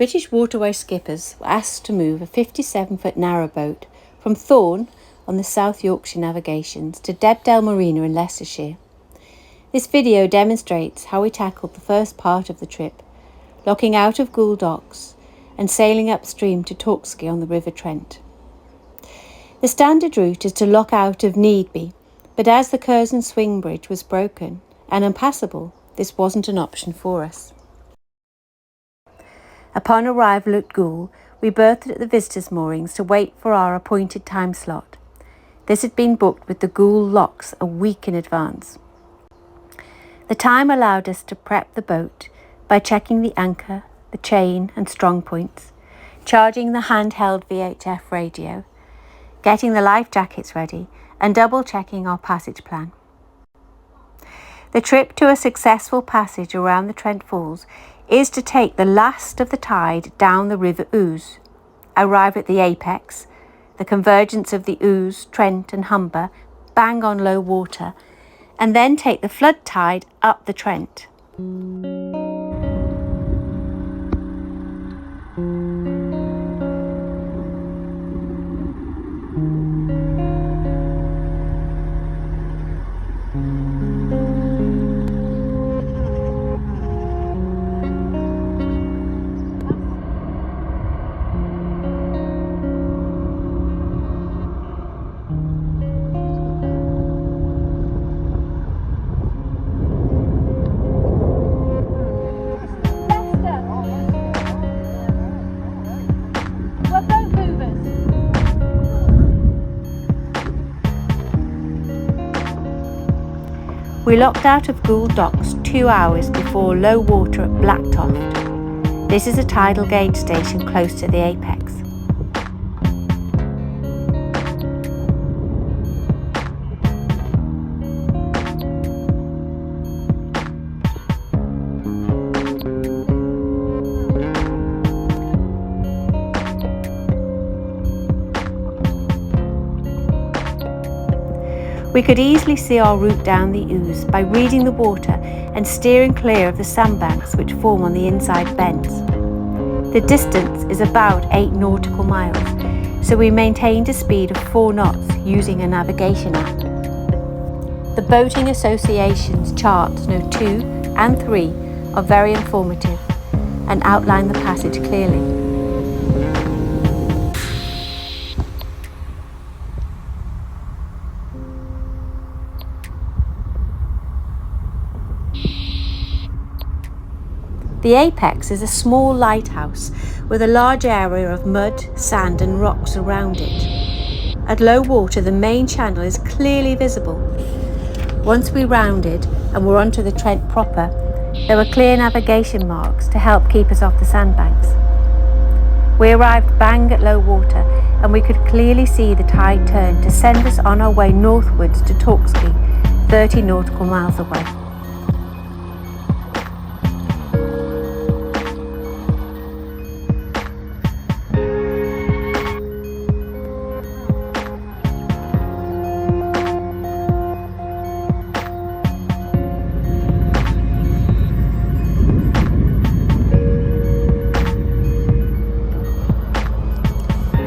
British waterway skippers were asked to move a 57-foot narrowboat from Thorn on the South Yorkshire Navigations to Debdale Marina in Leicestershire. This video demonstrates how we tackled the first part of the trip, locking out of Goole Docks and sailing upstream to Torksey on the River Trent. The standard route is to lock out of Needby, but as the Curzon Swing Bridge was broken and impassable, this wasn't an option for us. Upon arrival at Goole, we berthed at the visitors' moorings to wait for our appointed time slot. This had been booked with the Goole locks a week in advance. The time allowed us to prep the boat by checking the anchor, the chain and strong points, charging the handheld VHF radio, getting the life jackets ready and double-checking our passage plan. The trip to a successful passage around the Trent Falls is to take the last of the tide down the River Ouse, arrive at the apex, the convergence of the Ouse, Trent and Humber, bang on low water, and then take the flood tide up the Trent. We locked out of Goole Docks 2 hours before low water at Blacktoft. This is a tidal gauge station close to the apex. We could easily see our route down the Ouse by reading the water and steering clear of the sandbanks which form on the inside bends. The distance is about 8 nautical miles, so we maintained a speed of 4 knots using a navigation app. The Boating Association's charts note 2 and 3 are very informative and outline the passage clearly. The apex is a small lighthouse with a large area of mud, sand and rocks around it. At low water, the main channel is clearly visible. Once we rounded and were onto the Trent proper, there were clear navigation marks to help keep us off the sandbanks. We arrived bang at low water and we could clearly see the tide turn to send us on our way northwards to Torksey, 30 nautical miles away.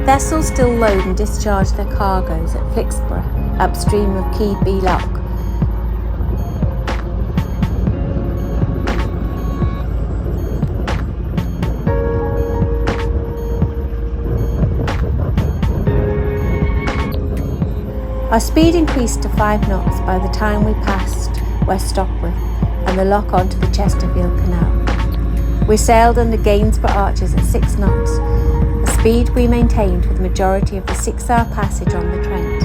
Vessels still load and discharge their cargoes at Flixborough, upstream of Keadby Lock. Our speed increased to 5 knots by the time we passed West Stopworth and the lock onto the Chesterfield Canal. We sailed under Gainsborough Arches at 6 knots, a speed we maintained for the majority of the 6-hour passage on the Trent.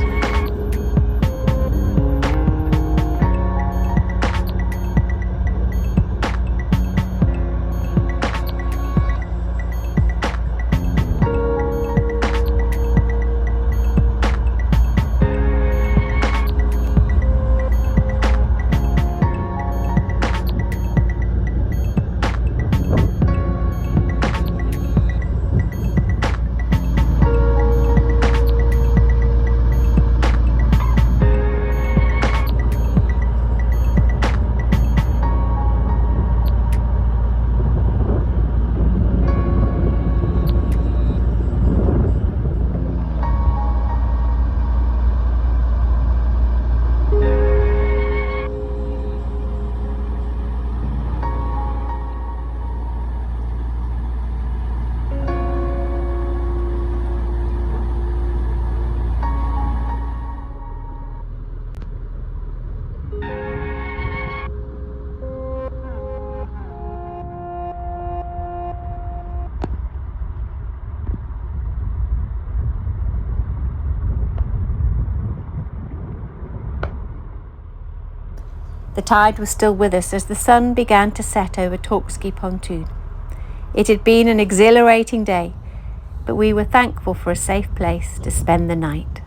The tide was still with us as the sun began to set over Torksey pontoon. It had been an exhilarating day, but we were thankful for a safe place to spend the night.